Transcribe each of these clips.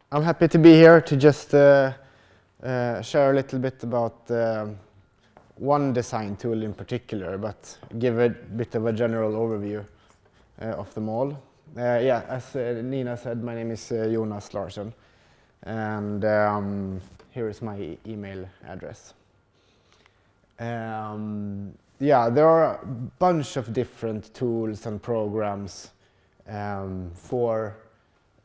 I'm happy to be here to just share a little bit about one design tool in particular, but give a bit of a general overview of them all. Yeah, as Nina said, my name is Jonas Larsson, and here is my email address. Yeah, there are a bunch of different tools and programs for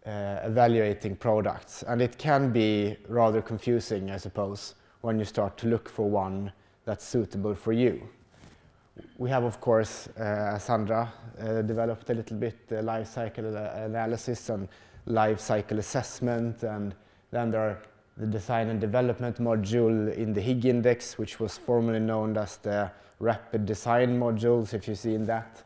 evaluating products, and it can be rather confusing, I suppose, when you start to look for one that's suitable for you. We have, of course, Sandra developed a little bit life cycle analysis and life cycle assessment, and then there are the design and development module in the HIG index, which was formerly known as the rapid design modules, if you see in that.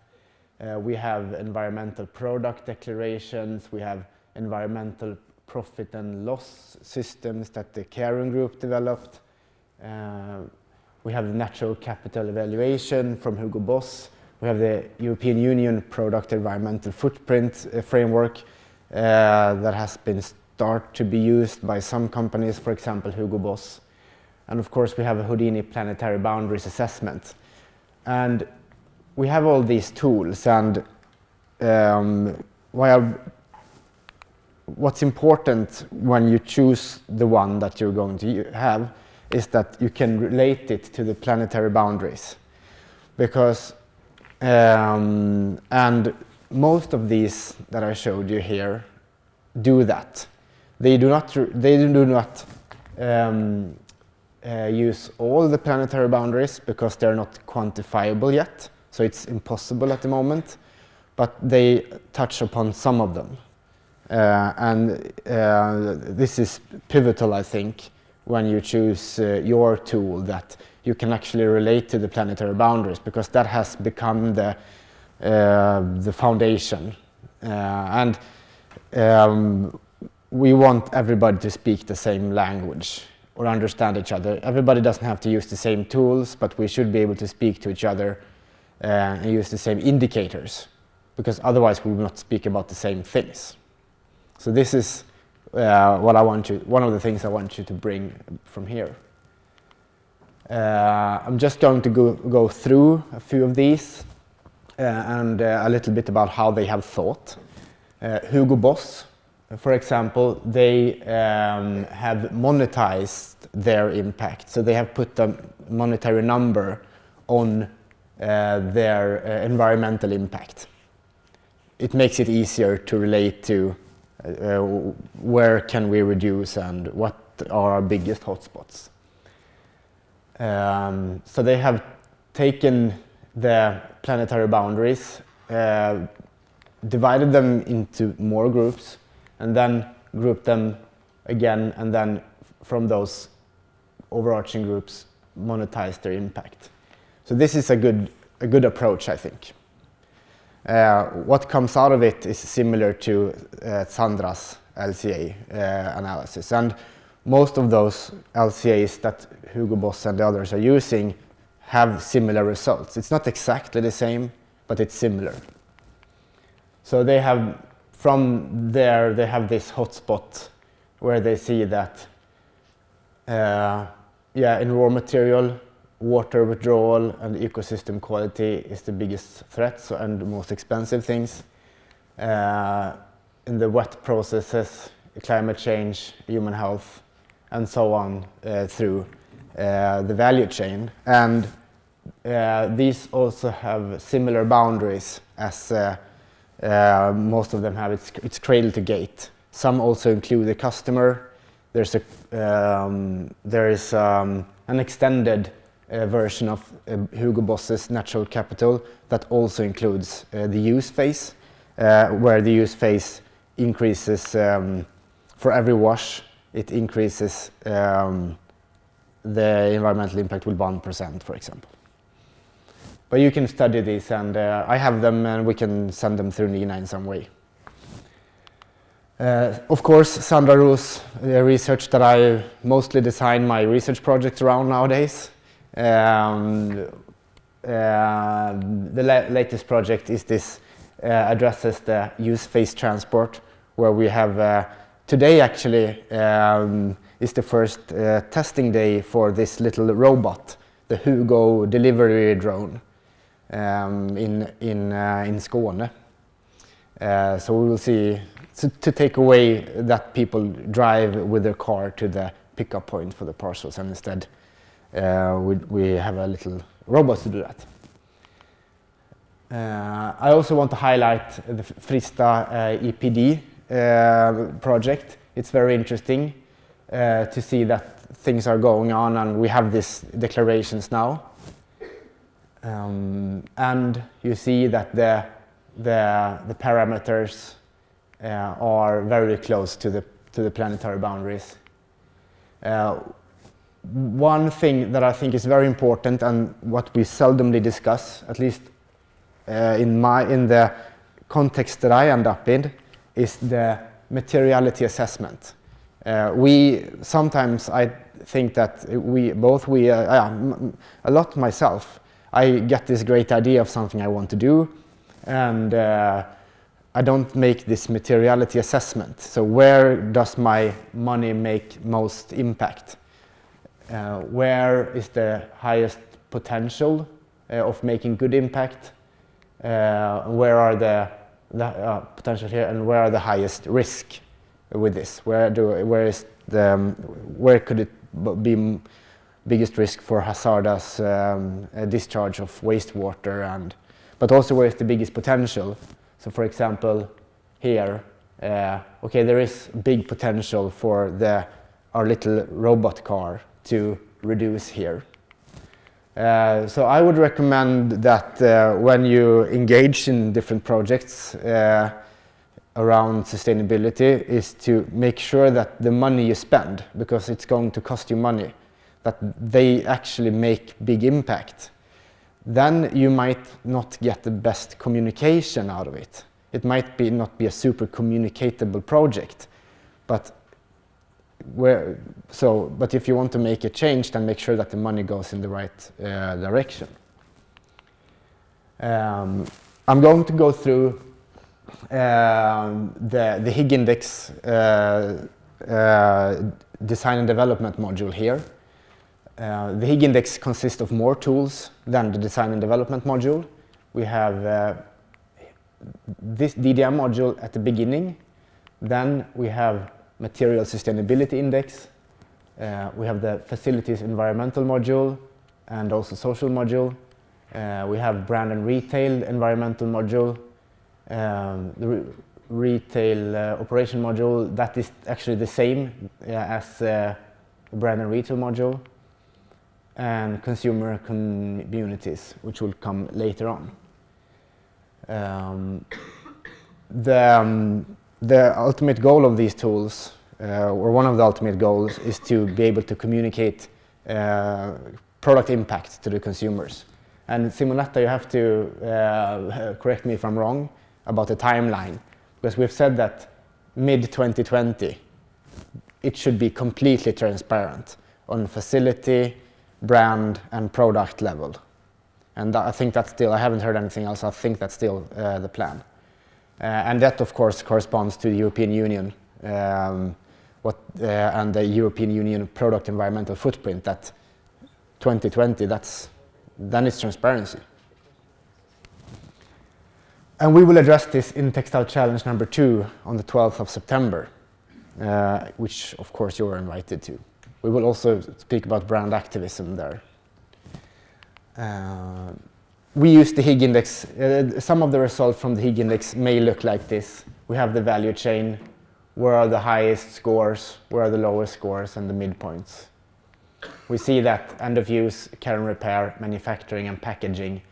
We have environmental product declarations, we have environmental profit and loss systems that the Caring Group developed. We have the natural capital evaluation from Hugo Boss. We have the European Union product environmental footprint framework that has been started to be used by some companies, for example, Hugo Boss. And of course, we have a Houdini planetary boundaries assessment. And we have all these tools, and what's important when you choose the one that you're going to have is that you can relate it to the planetary boundaries. Because, and most of these that I showed you here do that. They do not use all the planetary boundaries because they're not quantifiable yet, so it's impossible at the moment, but they touch upon some of them. This is pivotal, I think, when you choose your tool, that you can actually relate to the planetary boundaries, because that has become the foundation. We want everybody to speak the same language or understand each other. Everybody doesn't have to use the same tools, but we should be able to speak to each other and use the same indicators, because otherwise we will not speak about the same things. So this is one of the things I want you to bring from here. I'm just going to go through a few of these and a little bit about how they have thought. Hugo Boss, for example, they have monetized their impact. So they have put a monetary number on their environmental impact. It makes it easier to relate to where can we reduce and what are our biggest hotspots. So they have taken the planetary boundaries, divided them into more groups, and then grouped them again, and then from those overarching groups monetize their impact. So this is a good approach, I think. What comes out of it is similar to Sandra's LCA analysis, and most of those LCAs that Hugo Boss and the others are using have similar results. It's not exactly the same, but it's similar. So they have, from there, they have this hotspot where they see that in raw material, water withdrawal and ecosystem quality is the biggest threats and the most expensive things. In the wet processes, climate change, human health, and so on through the value chain. And these also have similar boundaries as most of them have. It's cradle to gate. Some also include the customer. There is an extended version of Hugo Boss's natural capital that also includes the use phase, where the use phase increases for every wash. It increases the environmental impact with 1%, for example. But you can study these, and I have them, and we can send them through Nina in some way. Of course, Sandra Roos, the research that I mostly design my research projects around nowadays. The latest project is this addresses the use phase transport, where we have today actually is the first testing day for this little robot, the Hugo delivery drone in Skåne. So we will see, to take away that people drive with their car to the pickup point for the parcels, and instead we have a little robot to do that. I also want to highlight the Frista EPD project. It's very interesting to see that things are going on, and we have these declarations now. And you see that the parameters are very close to the planetary boundaries. One thing that I think is very important, and what we seldomly discuss, at least in the context that I end up in, is the materiality assessment. Sometimes I think that a lot myself, I get this great idea of something I want to do, and I don't make this materiality assessment. So where does my money make most impact? Where is the highest potential of making good impact? Where are the potential here, and where are the highest risk with this? Where could it be biggest risk for hazardous discharge of wastewater, but also where is the biggest potential? So for example, here, okay, there is big potential for our little robot car to reduce here. So I would recommend that when you engage in different projects around sustainability, is to make sure that the money you spend, because it's going to cost you money, that they actually make big impact. Then you might not get the best communication out of it. It might not be a super communicatable project, but if you want to make a change, then make sure that the money goes in the right direction. I'm going to go through the HIG Index design and development module here. The HIG Index consists of more tools than the design and development module. We have this DDM module at the beginning, then we have Material Sustainability Index, we have the Facilities Environmental module and also Social module, we have Brand and Retail Environmental module, the Retail Operation module, that is actually the same as the Brand and Retail module, and Consumer Communities, which will come later on. The ultimate goal of these tools, or one of the ultimate goals, is to be able to communicate product impact to the consumers. And Simonetta, you have to correct me if I'm wrong about the timeline, because we've said that mid-2020 it should be completely transparent on facility, brand and product level. And I think that's still, I haven't heard anything else, I think that's still the plan. And that of course corresponds to the European Union and the European Union product environmental footprint, that 2020, then it's transparency. And we will address this in Textile Challenge number 2 on the 12th of September, which of course you're invited to. We will also speak about brand activism there. We use the HIG Index. Some of the results from the HIG Index may look like this. We have the value chain. Where are the highest scores? Where are the lowest scores and the midpoints? We see that end of use, care and repair, manufacturing and packaging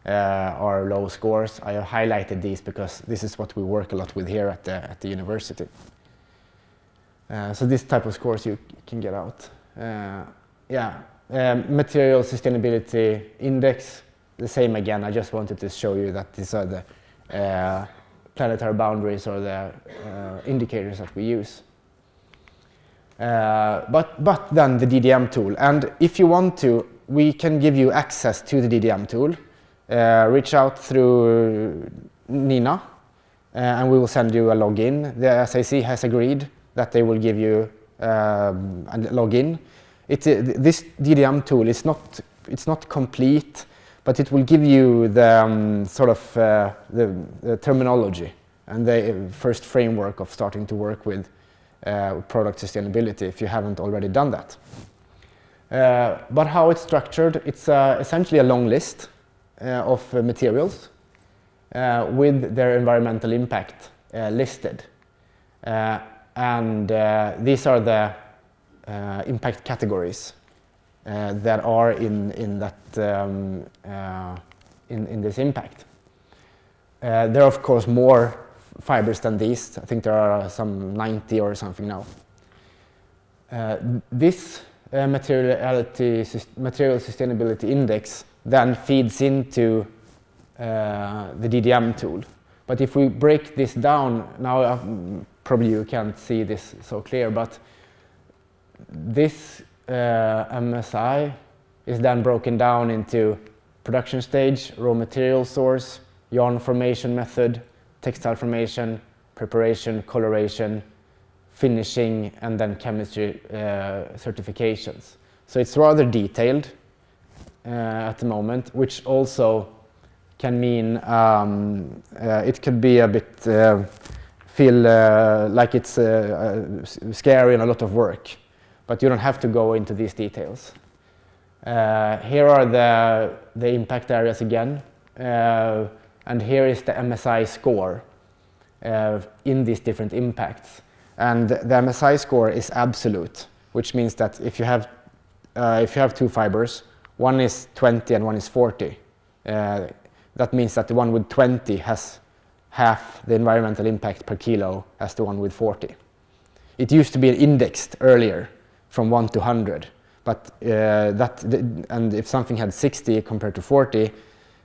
are low scores. I have highlighted these because this is what we work a lot with here at the university. So this type of scores you can get out. Material Sustainability Index, the same again. I just wanted to show you that these are the planetary boundaries or the indicators that we use. But then the DDM tool, and if you want to, we can give you access to the DDM tool. Reach out through Nina and we will send you a login. The SAC has agreed that they will give you and log in. This DDM tool is not complete, but it will give you the sort of the terminology and the first framework of starting to work with product sustainability if you haven't already done that. But how it's structured, it's essentially a long list of materials with their environmental impact listed. And these are the impact categories that are in this impact. There are of course more fibers than these. I think there are some 90 or something now. This material sustainability index then feeds into the DDM tool. But if we break this down, now probably you can't see this so clear, but this MSI is then broken down into production stage, raw material source, yarn formation method, textile formation, preparation, coloration, finishing, and then chemistry certifications. So it's rather detailed at the moment, which also can mean it could be a bit feel like it's scary and a lot of work, but you don't have to go into these details. Here are the impact areas again, and here is the MSI score in these different impacts. And the MSI score is absolute, which means that if you have two fibers, one is 20 and one is 40, that means that the one with 20 has half the environmental impact per kilo as the one with 40. It used to be indexed earlier from 1 to 100, but and if something had 60 compared to 40,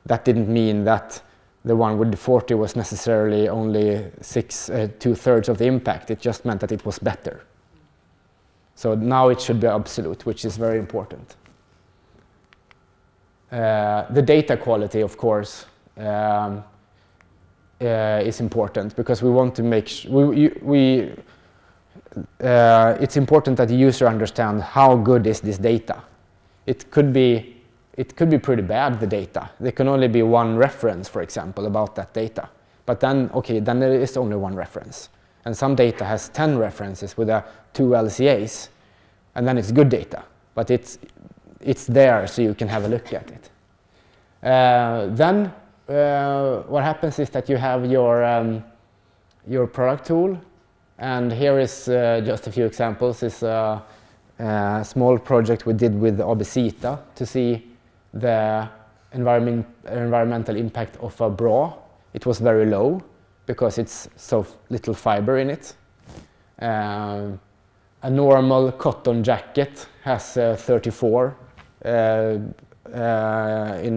that didn't mean that the one with the 40 was necessarily only 2/3 of the impact. It just meant that it was better. So now it should be absolute, which is very important. The data quality, of course, is important because we want to make it's important that the user understands how good is this data. It could be pretty bad, the data. There can only be one reference, for example, about that data. But then, okay, then there is only one reference. And some data has 10 references with 2 LCAs, and then it's good data. But it's there, so you can have a look at it. Then what happens is that you have your product tool, and here is just a few examples. It's a small project we did with Obesita to see the environmental impact of a bra. It was very low because it's so little fiber in it. A normal cotton jacket has 34 in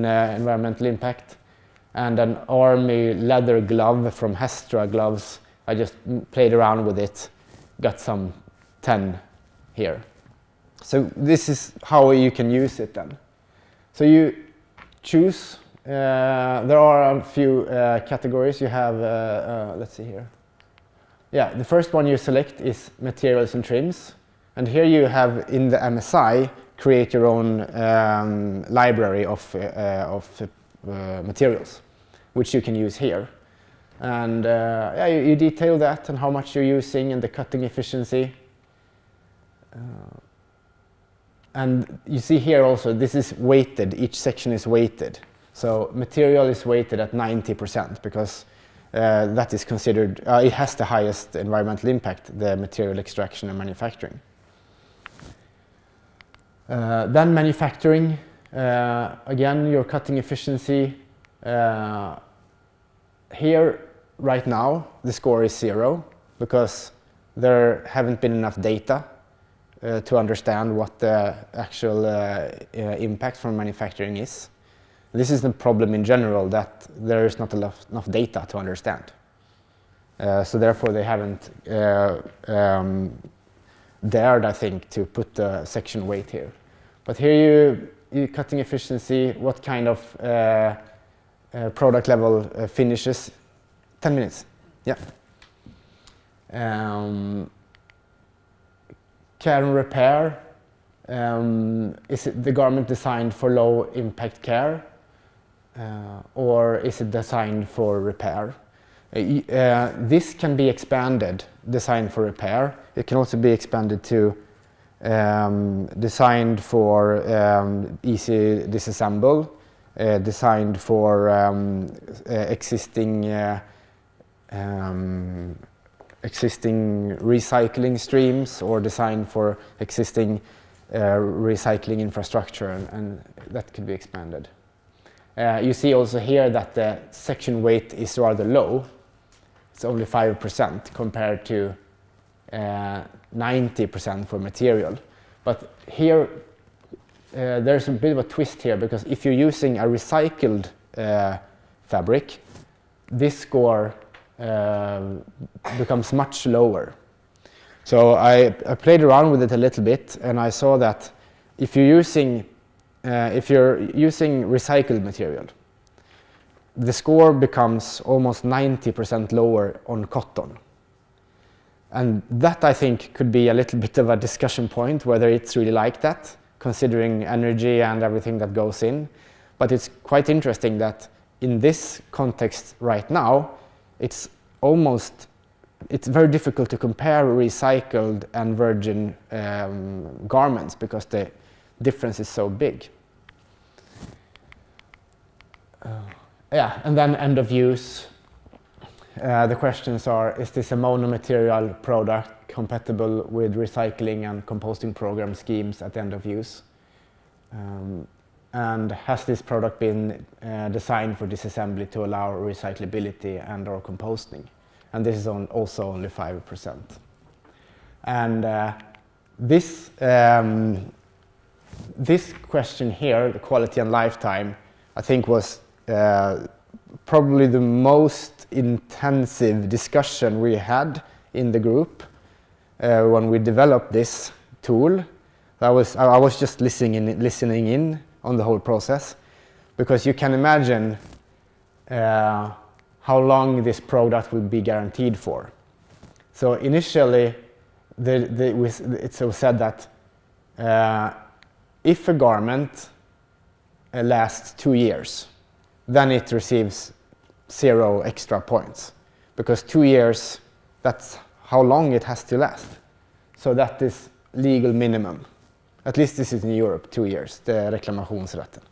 environmental impact, and an army leather glove from Hestra Gloves, I just played around with it, got some 10 here. So this is how you can use it then. So you choose, there are a few categories. You have, let's see here. Yeah, the first one you select is materials and trims. And here you have in the MSI, create your own library of materials, which you can use here. And yeah, you detail that and how much you're using and the cutting efficiency. And you see here also, this is weighted, each section is weighted. So material is weighted at 90% because that is considered, it has the highest environmental impact, the material extraction and manufacturing. Then manufacturing, again, your cutting efficiency. Here, right now, the score is 0 because there haven't been enough data to understand what the actual impact from manufacturing is. This is the problem in general, that there is not enough data to understand. So therefore they haven't dared, I think, to put the section weight here. But here you cutting efficiency, what kind of product level finishes, 10 minutes, yeah. care and repair. Is it the garment designed for low impact care, or is it designed for repair? This can be expanded, designed for repair. It can also be expanded to designed for easy disassemble, designed for existing recycling streams, or designed for existing recycling infrastructure, and that could be expanded. You see also here that the section weight is rather low. It's only 5% compared to 90% for material. But here there's a bit of a twist here, because if you're using a recycled fabric, this score becomes much lower. So I played around with it a little bit, and I saw that if you're using recycled material, the score becomes almost 90% lower on cotton. And that, I think, could be a little bit of a discussion point, whether it's really like that, considering energy and everything that goes in. But it's quite interesting that in this context right now, it's very difficult to compare recycled and virgin garments, because the difference is so big. Yeah, and then end of use. The questions are, is this a monomaterial product compatible with recycling and composting program schemes at the end of use? And has this product been designed for disassembly to allow recyclability and or composting? And this is also only 5%. And this question here, the quality and lifetime, I think was probably the most intensive discussion we had in the group when we developed this tool. I was just listening in on the whole process, because you can imagine how long this product will be guaranteed for. So initially, it was said that if a garment lasts 2 years, then it receives 0 extra points, because 2 years, that's how long it has to last. So that is legal minimum. At least this is in Europe, 2 years, the reklamationsrätten.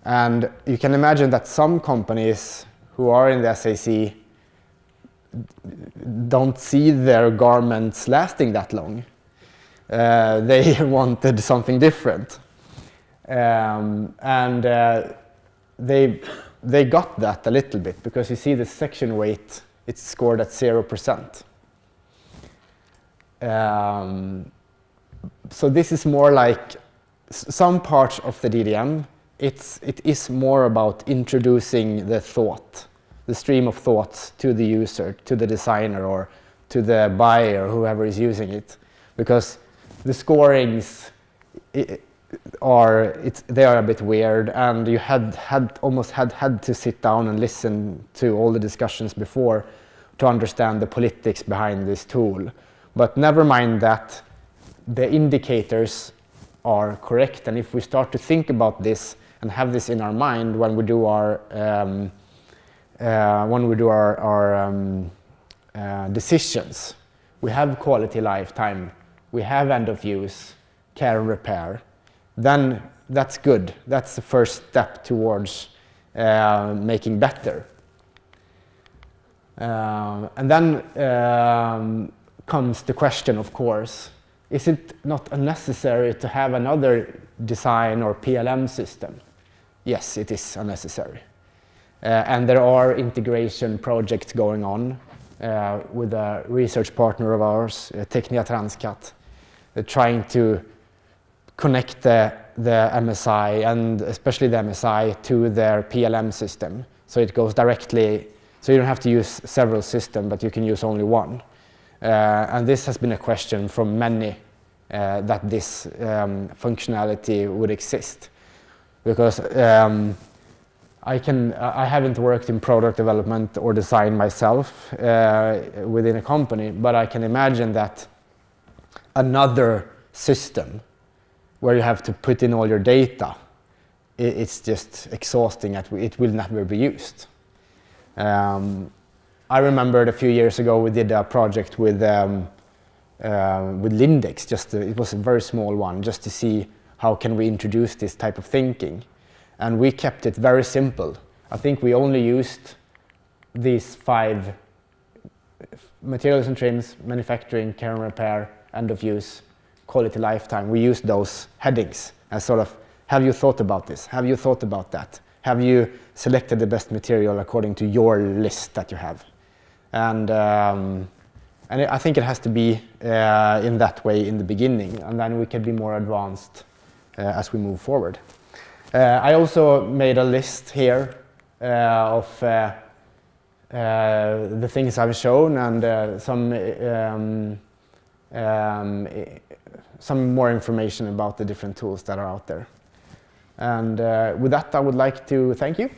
And you can imagine that some companies who are in the SAC don't see their garments lasting that long. They wanted something different. They got that a little bit, because you see the section weight, it's scored at 0%. So this is more like some parts of the DDM. It is more about introducing the thought, the stream of thoughts to the user, to the designer, or to the buyer, whoever is using it, because the scorings they are a bit weird, and you almost had to sit down and listen to all the discussions before to understand the politics behind this tool. But never mind that, the indicators are correct, and if we start to think about this and have this in our mind when we do our decisions, we have quality lifetime, we have end of use, care and repair, then that's good. That's the first step towards making better. And then comes the question, of course, is it not unnecessary to have another design or PLM system? Yes, it is unnecessary. And there are integration projects going on with a research partner of ours, Technia Transcat, trying to connect the MSI, and especially the MSI, to their PLM system. So it goes directly, so you don't have to use several systems, but you can use only one. And this has been a question from many, that this functionality would exist. Because I haven't worked in product development or design myself within a company, but I can imagine that another system where you have to put in all your data, it's just exhausting. It will never be used. I remembered a few years ago we did a project with Lindex. It was a very small one, just to see how can we introduce this type of thinking. And we kept it very simple. I think we only used these 5 materials and trims: manufacturing, care and repair, end of use, quality lifetime. We used those headings as sort of, have you thought about this? Have you thought about that? Have you selected the best material according to your list that you have? And I think it has to be in that way in the beginning, and then we can be more advanced as we move forward. I also made a list here of the things I've shown, and some more information about the different tools that are out there. And with that, I would like to thank you.